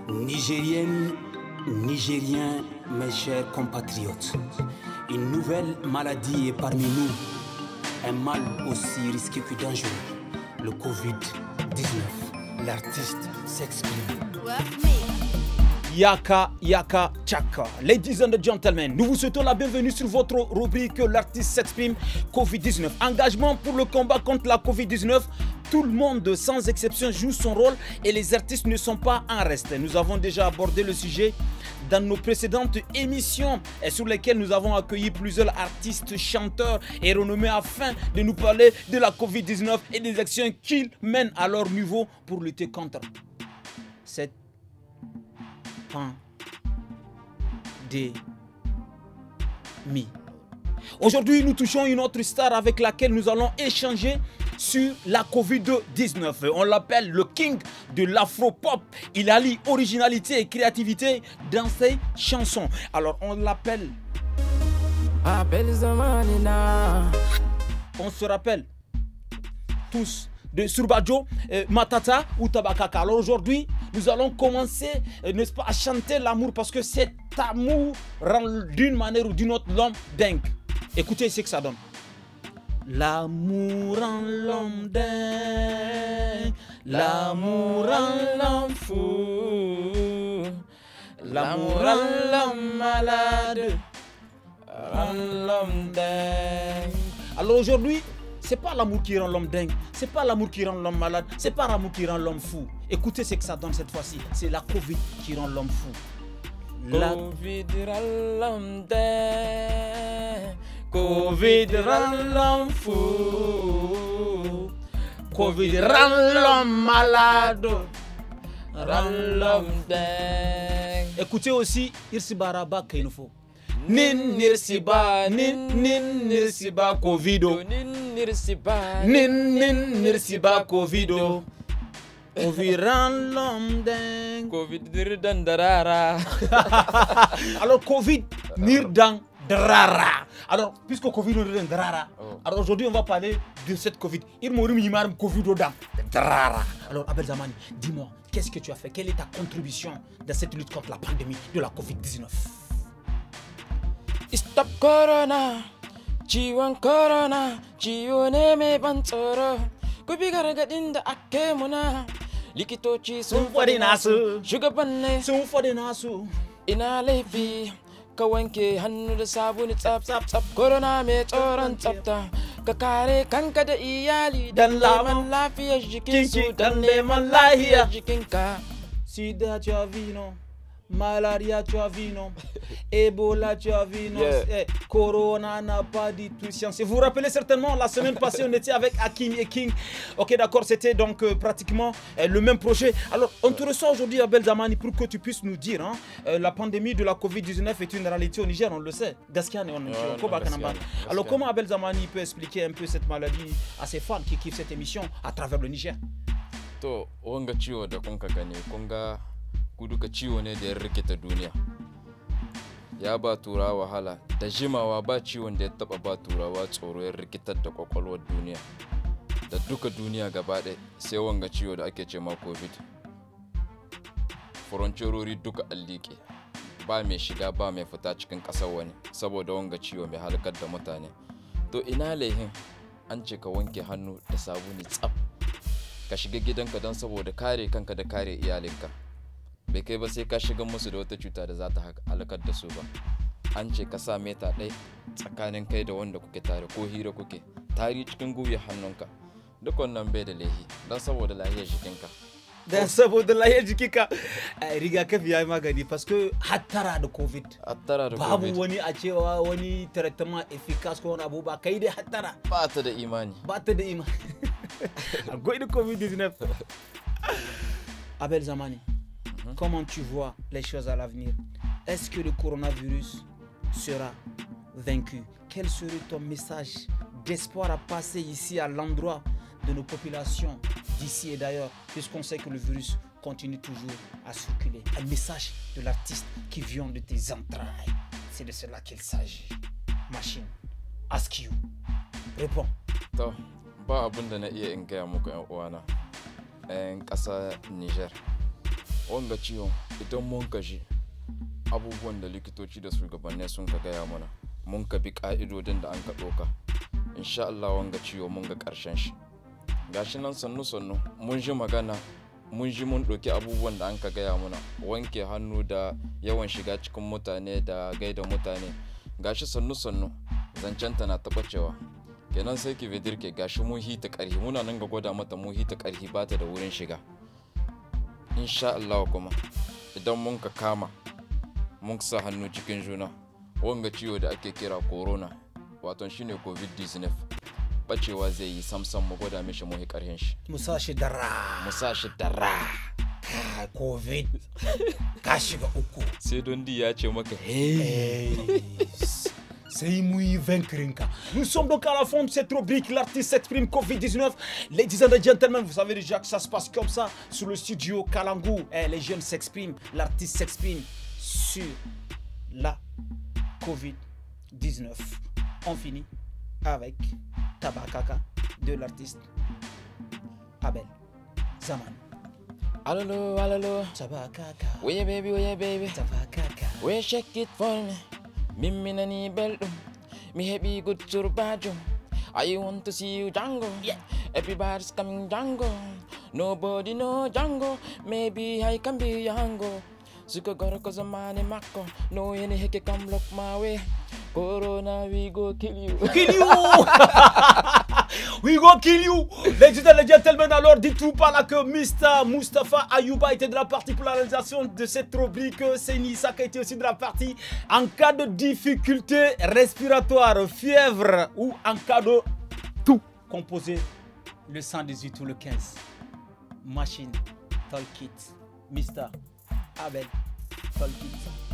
Nigériennes, Nigériens, mes chers compatriotes, une nouvelle maladie est parmi nous, un mal aussi risqué que dangereux, le Covid-19. L'artiste s'exprime. Yaka, yaka, tchaka. Ladies and gentlemen, nous vous souhaitons la bienvenue sur votre rubrique L'artiste s'exprime Covid-19. Engagement pour le combat contre la Covid-19. Tout le monde, sans exception, joue son rôle et les artistes ne sont pas en reste. Nous avons déjà abordé le sujet dans nos précédentes émissions et sur lesquelles nous avons accueilli plusieurs artistes, chanteurs et renommés afin de nous parler de la Covid-19 et des actions qu'ils mènent à leur niveau pour lutter contre cette pandémie. Aujourd'hui, nous touchons une autre star avec laquelle nous allons échanger sur la Covid-19. On l'appelle le king de l'afro-pop. Il allie originalité et créativité dans ses chansons. Alors, on l'appelle... On se rappelle tous de Surbajo, Matata ou Tabakaka. Alors aujourd'hui, nous allons commencer, n'est-ce pas, à chanter l'amour parce que cet amour rend d'une manière ou d'une autre l'homme dingue. Écoutez ce que ça donne. L'amour rend l'homme dingue, l'amour rend l'homme fou, l'amour rend l'homme malade, rend l'homme dingue. Alors aujourd'hui, c'est pas l'amour qui rend l'homme dingue, c'est pas l'amour qui rend l'homme malade, c'est pas l'amour qui rend l'homme fou. Écoutez ce que ça donne cette fois-ci, c'est la Covid qui rend l'homme fou. La Covid rend l'homme dingue, Covid rend l'homme fou, Covid rend l'homme malade, rend l'homme dingue. Écoutez aussi Irsi Baraba Kainofo. Nin nirsiba, nin nirsiba Covido, nin nirsiba Covido. Covid rend l'homme dingue. Covid nirdandarara. Alors Covid nirdandarara. Alors puisque Covid nirdandarara, alors aujourd'hui on va parler de cette Covid. Il mourit mimaram Covid darara. Alors Abel Zamani, dis-moi, qu'est-ce que tu as fait? Quelle est ta contribution dans cette lutte contre la pandémie de la Covid-19? Stop Corona, ciwon Corona, ciwo ne mai ban tsoro. Ku bi gargadin da ake muna. Likitoci sun faɗi nasu, shugabanni sun faɗi nasu. Ina laifi ka wanke hannu da sabuni tsaf tsaf tsaf. Corona mai tsoron tsafta, ka kare kanka da iyali dan neman lafiyar jikinsu, dan neman lafiyar jikinka. Sida tu as vu non? Malaria tu as vu non? Ebola tu as vu non? Corona n'a pas du tout science. Vous vous rappelez certainement la semaine passée on était avec Hakim et King. Ok d'accord, c'était donc pratiquement le même projet. Alors on te reçoit aujourd'hui Abel Zamani pour que tu puisses nous dire hein, la pandémie de la Covid-19 est une réalité au Niger, on le sait. Alors comment Abel Zamani peut expliquer un peu cette maladie à ses fans qui kiffent cette émission à travers le Niger? To wanga ciwo da kun ka gani kun ga ku duka ciwo ne da ya rikita duniya, ya ba turawa wahala da jimawa, ba ciwon da ya taba ba turawa tsoro ya rikitar da kwakwalwar duniya da duka duniya gaba ɗaya sai wanga ciwo da ake ce ma Covid. Furancerori duka allike, ba mai shiga ba mai fita cikin ƙasar wani saboda wanga ciwo mai halakar da mutane. To ina laihin an ce ka wanke hannu da sabuni tsaf, ka shiga gidanka don saboda kare kanka da kare iyalinka. Bai kai ba sai ka shiga musu da wata cuta da za ta halakar da su ba. An ce ka sa mita ɗaya tsakanin kai da wanda kuke tare ko hira kuke tari cikin gwiwar hannunka. Duk wannan bai da laifi don saboda lahiyar jikinka. Dan saboda lahiyar jikinka rigakafi ya yi magani parce que hattara da Covid. Hattara da Covid. Babu wani a cewa wani traitement efficace ko wani abu ba kai dai hattara. Ba ta da imani. Ba ta da imani. Akwai da Covid-19. Abel Zamani. Comment tu vois les choses à l'avenir? Est-ce que le coronavirus sera vaincu? Quel serait ton message d'espoir à passer ici à l'endroit de nos populations d'ici et d'ailleurs, puisqu'on sait que le virus continue toujours à circuler? Un message de l'artiste qui vient de tes entrailles. C'est de cela qu'il s'agit. Machine, ask you. Réponds. Ba abin da na iya in gaya muku 'yan uwana 'yan ƙasa Niger. wanga ciwon idan mun gaji abubuwan da likitoci da shugabanni sun ka gaya mana mun ka bi ka'idodin da an ka ɗauka insha Allah wanga ciwo mun ga ƙarshen shi gashi nan sannu mun ji magana mun ji mun ɗauki abubuwan da an ka gaya mana wanke hannu da yawan shiga cikin mutane da gaida mutane gashi sannu zancenta na taɓa cewa kenan sai ki vedirke gashi mun hita ƙarhi muna nan ga gwada mata mun hita ƙarhi ba ta da wurin shiga insha Allah kuma idan mun ka kama mun sa hannu cikin juna wanga ciwo da ake kira corona wato shine covid-19 bacewa zai yi samsam mu gwada mishi mu ƙarhin shi musashi dara covid ka shiga uku sai don di ya ce maka hey c'est Mouy Vaincrinka. Nous sommes donc à la fin de cette rubrique, l'artiste s'exprime Covid-19. Ladies and gentlemen, vous savez déjà que ça se passe comme ça sur le studio Kalangu. Les jeunes s'expriment, l'artiste s'exprime sur la Covid-19. On finit avec Tabakaka de l'artiste Abel Zaman. Allo, Tabakaka. Oui baby. Tabakaka. We shake it for me. Mimmi nani beldum, mi hebi good surbajo. I want to see you Django. Yeah. Everybody's coming Django. Nobody know Django. Maybe I can be Django. Suka goro ko zamani mako. No any heke come look my way. Corona, we go kill you. We go kill you. Ladies and gentlemen, alors dites-vous par là que Mr. Mustafa Ayouba était de la partie pour la réalisation de cette rubrique. C'est Nissa qui était aussi de la partie. En cas de difficulté respiratoire, fièvre ou en cas de tout, composez le 118 ou le 15. Machine, Talk It, Mr. Abel, Talk It.